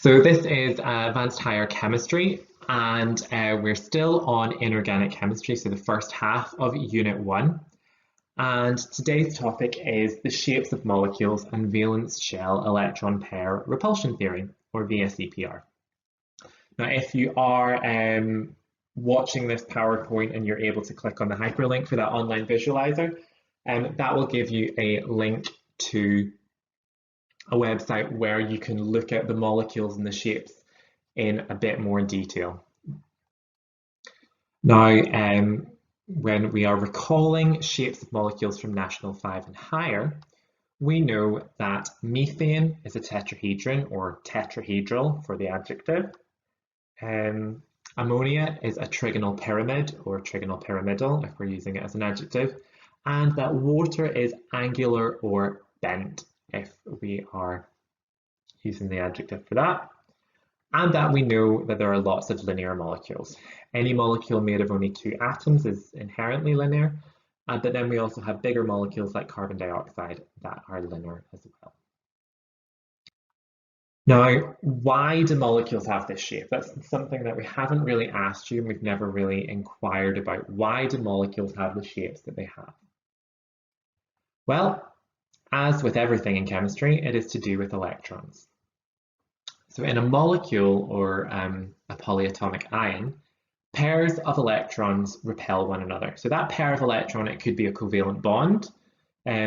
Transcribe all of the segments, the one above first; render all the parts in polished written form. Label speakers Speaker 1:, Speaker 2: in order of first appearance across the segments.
Speaker 1: So this is Advanced Higher Chemistry, and we're still on inorganic chemistry, so the first half of Unit 1. And today's topic is the shapes of molecules and valence shell electron pair repulsion theory, or VSEPR. Now, if you are watching this PowerPoint and you're able to click on the hyperlink for that online visualizer, that will give you a link to a website where you can look at the molecules and the shapes in a bit more detail. Now, when we are recalling shapes of molecules from National 5 and higher, we know that methane is a tetrahedron or tetrahedral for the adjective. Ammonia is a trigonal pyramid or trigonal pyramidal if we're using it as an adjective, and that water is angular or bent if we are using the adjective for that, and that we know that there are lots of linear molecules. Any molecule made of only 2 atoms is inherently linear, but then we also have bigger molecules like carbon dioxide that are linear as well. Now, why do molecules have this shape? That's something that we haven't really asked you and we've never really inquired about. Why do molecules have the shapes that they have? Well, as with everything in chemistry, it is to do with electrons. So in a molecule or a polyatomic ion, pairs of electrons repel one another. So that pair of electrons, it could be a covalent bond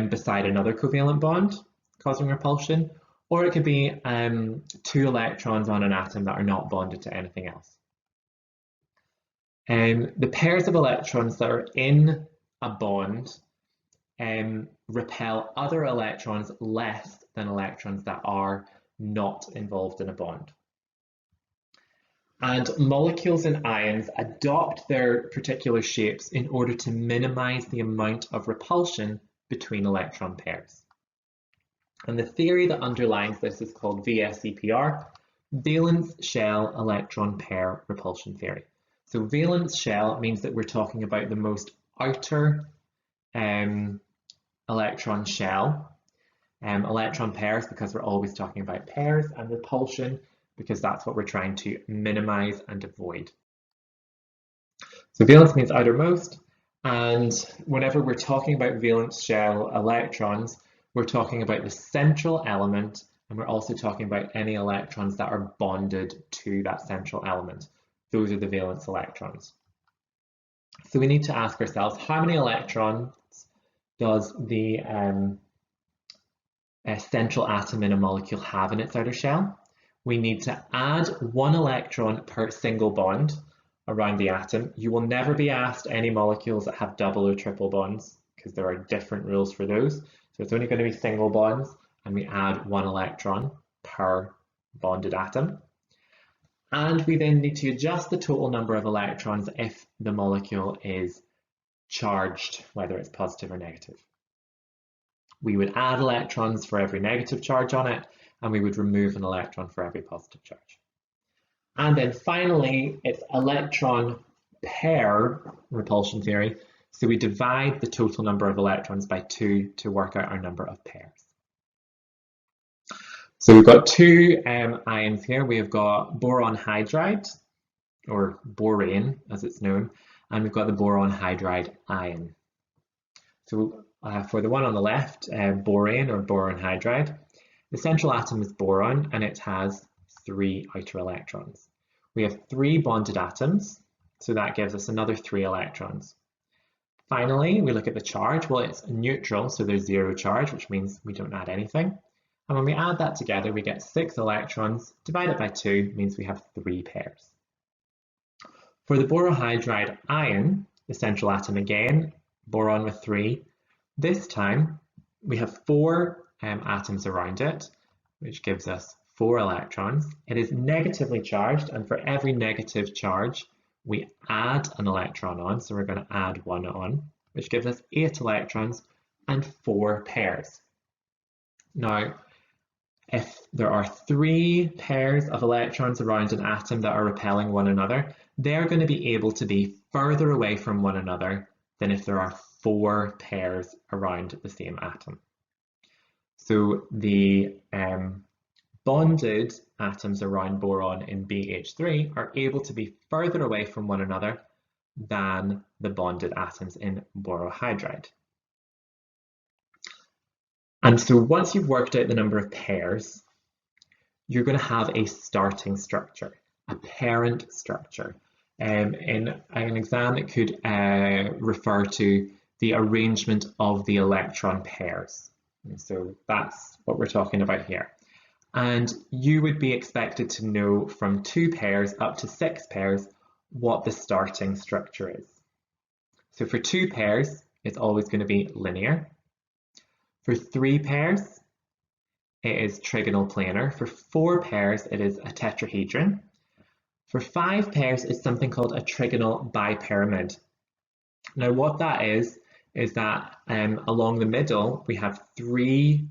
Speaker 1: beside another covalent bond causing repulsion, or it could be 2 electrons on an atom that are not bonded to anything else. The pairs of electrons that are in a bond repel other electrons less than electrons that are not involved in a bond. And molecules and ions adopt their particular shapes in order to minimize the amount of repulsion between electron pairs. And the theory that underlies this is called VSEPR, valence shell electron pair repulsion theory. So valence shell means that we're talking about the most outer electron shell, electron pairs because we're always talking about pairs, and repulsion because that's what we're trying to minimize and avoid. So valence means outermost, and whenever we're talking about valence shell electrons, we're talking about the central element, and we're also talking about any electrons that are bonded to that central element. Those are the valence electrons. So we need to ask ourselves, how many electrons does the central atom in a molecule have in its outer shell? We need to add 1 electron per single bond around the atom. You will never be asked any molecules that have double or triple bonds because there are different rules for those. So it's only going to be single bonds, and we add 1 electron per bonded atom. And we then need to adjust the total number of electrons if the molecule is charged, whether it's positive or negative. We would add electrons for every negative charge on it, and we would remove an electron for every positive charge. And then finally, it's electron pair repulsion theory. So we divide the total number of electrons by 2 to work out our number of pairs. So we've got 2 ions here. We've got boron hydride, or borane as it's known, and we've got the boron hydride ion. So for the one on the left, borane or boron hydride, the central atom is boron and it has 3 outer electrons. We have 3 bonded atoms, so that gives us another 3 electrons. Finally, we look at the charge. Well, it's neutral, so there's 0 charge, which means we don't add anything. And when we add that together, we get 6 electrons. Divided by 2 means we have 3 pairs. For the borohydride ion, the central atom again, boron with 3. This time, we have 4 atoms around it, which gives us 4 electrons. It is negatively charged, and for every negative charge, we add an electron on, so we're going to add 1 on, which gives us 8 electrons and 4 pairs. Now, if there are 3 pairs of electrons around an atom that are repelling one another, they're going to be able to be further away from one another than if there are 4 pairs around the same atom. So the bonded atoms around boron in BH3 are able to be further away from one another than the bonded atoms in borohydride. And so once you've worked out the number of pairs, you're going to have a starting structure, a parent structure. In an exam, it could refer to the arrangement of the electron pairs. And so that's what we're talking about here. And you would be expected to know from 2 pairs up to 6 pairs what the starting structure is. So for 2 pairs, it's always going to be linear. For 3 pairs, it is trigonal planar. For 4 pairs, it is a tetrahedron. For 5 pairs, it's something called a trigonal bipyramid. Now what that is that along the middle, we have 3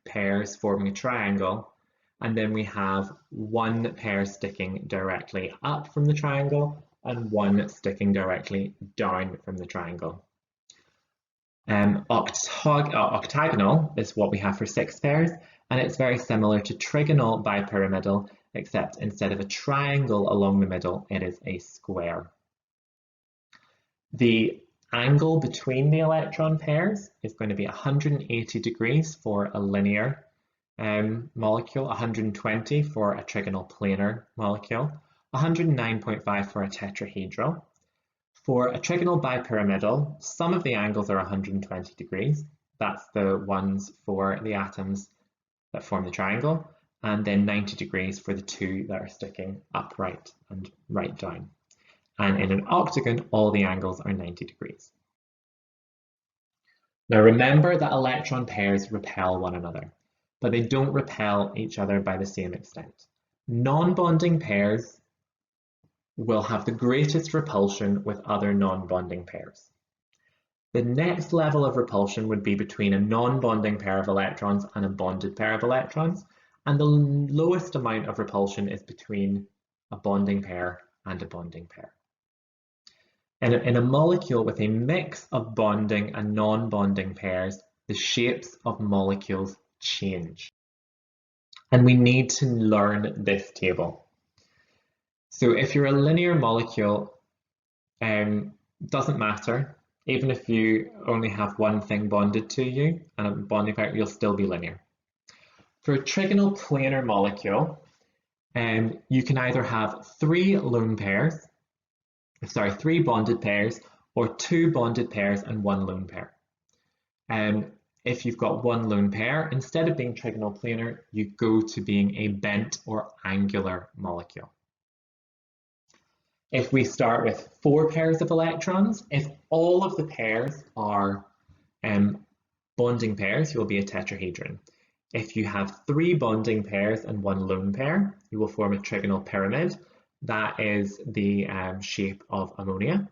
Speaker 1: pairs forming a triangle, and then we have 1 pair sticking directly up from the triangle and 1 sticking directly down from the triangle. Octagonal is what we have for 6 pairs, and it's very similar to trigonal bipyramidal, except instead of a triangle along the middle, it is a square. The angle between the electron pairs is going to be 180 degrees for a linear molecule, 120 for a trigonal planar molecule, 109.5 for a tetrahedral. For a trigonal bipyramidal, some of the angles are 120 degrees. That's the ones for the atoms that form the triangle, and then 90 degrees for the 2 that are sticking upright and right down. And in an octagon, all the angles are 90 degrees. Now remember that electron pairs repel one another, but they don't repel each other by the same extent. Non-bonding pairs will have the greatest repulsion with other non-bonding pairs. The next level of repulsion would be between a non-bonding pair of electrons and a bonded pair of electrons, and the lowest amount of repulsion is between a bonding pair and a bonding pair. In a molecule with a mix of bonding and non-bonding pairs, the shapes of molecules change. And we need to learn this table. So if you're a linear molecule, doesn't matter. Even if you only have one thing bonded to you and a bonding pair, you'll still be linear. For a trigonal planar molecule, you can either have 3 bonded pairs, or 2 bonded pairs and 1 lone pair. If you've got 1 lone pair, instead of being trigonal planar, you go to being a bent or angular molecule. If we start with 4 pairs of electrons, if all of the pairs are bonding pairs, you will be a tetrahedron. If you have 3 bonding pairs and 1 lone pair, you will form a trigonal pyramid. That is the shape of ammonia.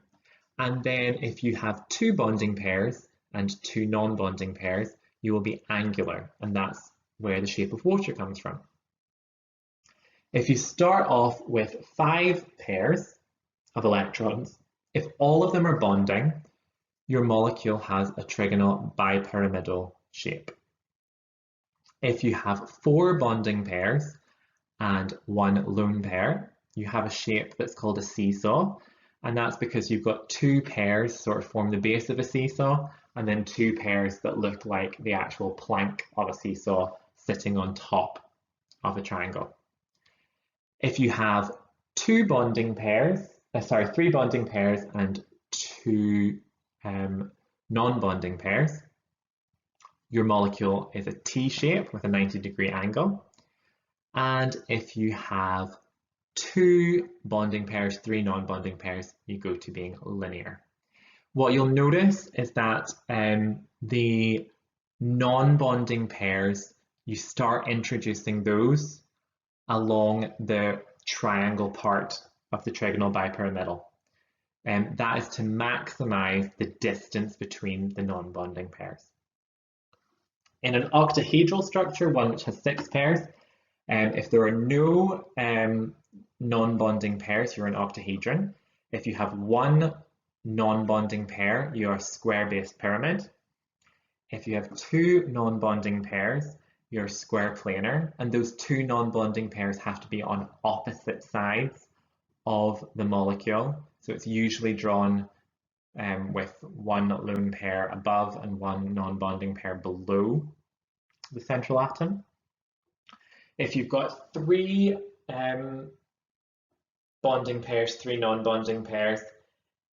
Speaker 1: And then if you have 2 bonding pairs and 2 non-bonding pairs, you will be angular, and that's where the shape of water comes from. If you start off with 5 pairs of electrons, if all of them are bonding, your molecule has a trigonal bipyramidal shape. If you have 4 bonding pairs and 1 lone pair, you have a shape that's called a seesaw, and that's because you've got 2 pairs sort of form the base of a seesaw, and then 2 pairs that look like the actual plank of a seesaw sitting on top of a triangle. If you have 3 bonding pairs and 2 non-bonding pairs, your molecule is a T shape with a 90-degree angle. And if you have 2 bonding pairs, 3 non-bonding pairs, you go to being linear. What you'll notice is that the non-bonding pairs, you start introducing those along the triangle part of the trigonal bipyramidal. And that is to maximize the distance between the non-bonding pairs. In an octahedral structure, one which has 6 pairs, if there are no non-bonding pairs, you're an octahedron. If you have 1 non-bonding pair, you're a square-based pyramid. If you have 2 non-bonding pairs, your square planar, and those two non-bonding pairs have to be on opposite sides of the molecule. So it's usually drawn with one lone pair above and one non-bonding pair below the central atom. If you've got three bonding pairs, three non-bonding pairs,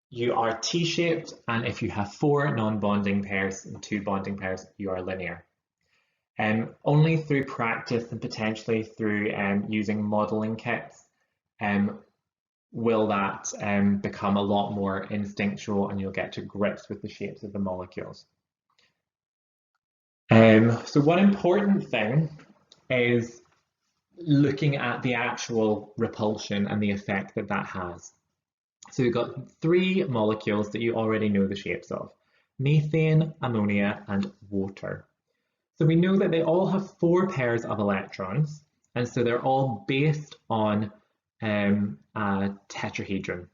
Speaker 1: you are T-shaped, and if you have four non-bonding pairs and two bonding pairs, you are linear. Only through practice and potentially through using modeling kits will that become a lot more instinctual, and you'll get to grips with the shapes of the molecules. So one important thing is looking at the actual repulsion and the effect that that has. So we've got three molecules that you already know the shapes of: methane, ammonia, and water. So we know that they all have four pairs of electrons, and so they're all based on a tetrahedron.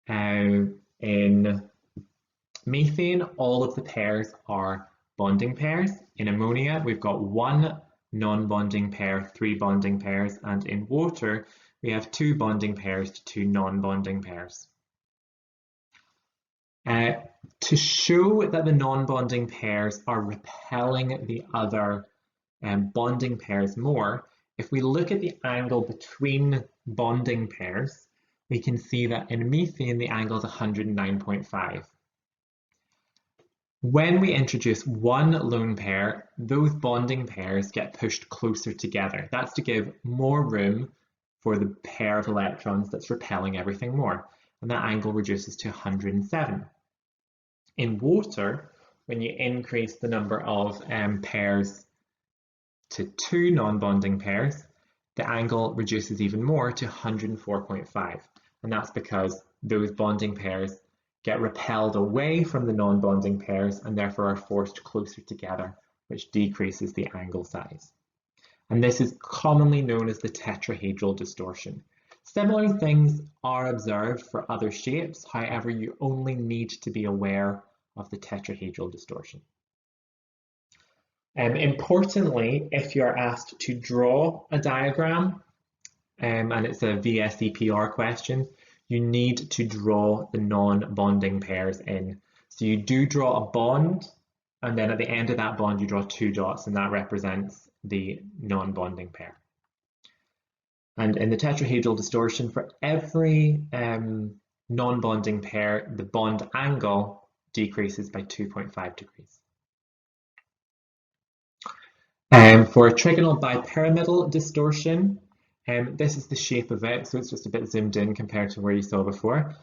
Speaker 1: In methane, all of the pairs are bonding pairs. In ammonia, we've got one non-bonding pair, three bonding pairs, and in water, we have two bonding pairs to two non-bonding pairs. To show that the non-bonding pairs are repelling the other bonding pairs more, if we look at the angle between bonding pairs, we can see that in methane the angle is 109.5. When we introduce one lone pair, those bonding pairs get pushed closer together. That's to give more room for the pair of electrons that's repelling everything more, and that angle reduces to 107. In water, when you increase the number of pairs to two non-bonding pairs, the angle reduces even more to 104.5, and that's because those bonding pairs get repelled away from the non-bonding pairs and therefore are forced closer together, which decreases the angle size. And this is commonly known as the tetrahedral distortion. Similar things are observed for other shapes, however, you only need to be aware of the tetrahedral distortion. Importantly, if you're asked to draw a diagram, and it's a VSEPR question, you need to draw the non-bonding pairs in. So you do draw a bond, and then at the end of that bond you draw two dots, and that represents the non-bonding pair. And in the tetrahedral distortion, for every non-bonding pair, the bond angle decreases by 2.5 degrees. For a trigonal bipyramidal distortion, this is the shape of it, so it's just a bit zoomed in compared to where you saw before.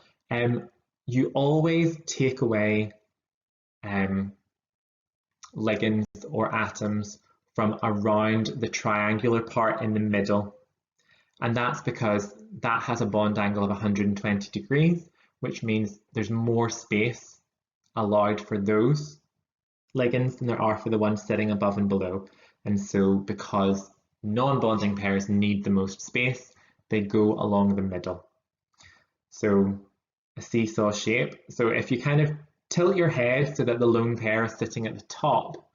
Speaker 1: You always take away ligands or atoms from around the triangular part in the middle, and that's because that has a bond angle of 120 degrees, which means there's more space allowed for those ligands than there are for the ones sitting above and below. And so because non-bonding pairs need the most space, they go along the middle. So a seesaw shape. So if you kind of tilt your head so that the lone pair is sitting at the top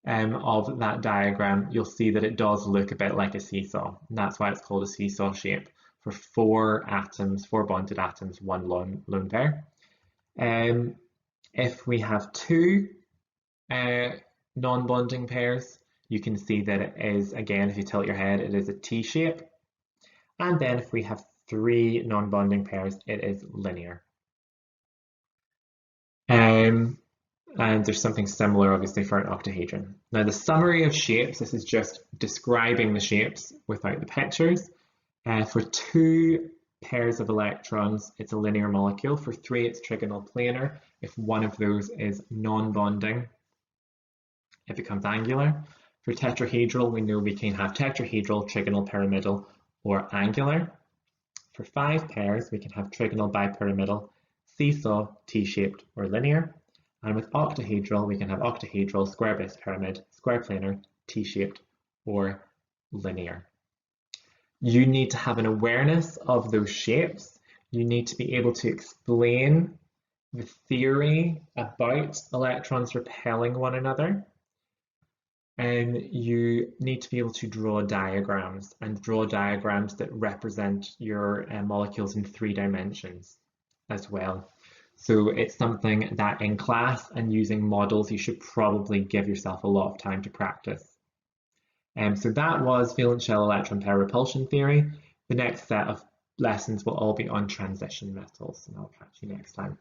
Speaker 1: of that diagram, you'll see that it does look a bit like a seesaw. And that's why it's called a seesaw shape, for four atoms, four bonded atoms, one lone pair. If we have two non-bonding pairs, you can see that it is, again, if you tilt your head, it is a T shape. And then if we have three non-bonding pairs, it is linear. And there's something similar, obviously, for an octahedron. Now, the summary of shapes, this is just describing the shapes without the pictures. For two pairs of electrons, it's a linear molecule. For three, it's trigonal planar. If one of those is non-bonding, it becomes angular. For tetrahedral, we know we can have tetrahedral, trigonal, pyramidal, or angular. For five pairs, we can have trigonal, bipyramidal, seesaw, T-shaped, or linear. And with octahedral, we can have octahedral, square-based pyramid, square planar, T-shaped, or linear. You need to have an awareness of those shapes. You need to be able to explain the theory about electrons repelling one another. you need to be able to draw diagrams that represent your molecules in 3 dimensions as well. So it's something that in class and using models, you should probably give yourself a lot of time to practice. So that was valence shell electron pair repulsion theory. The next set of lessons will all be on transition metals, and I'll catch you next time.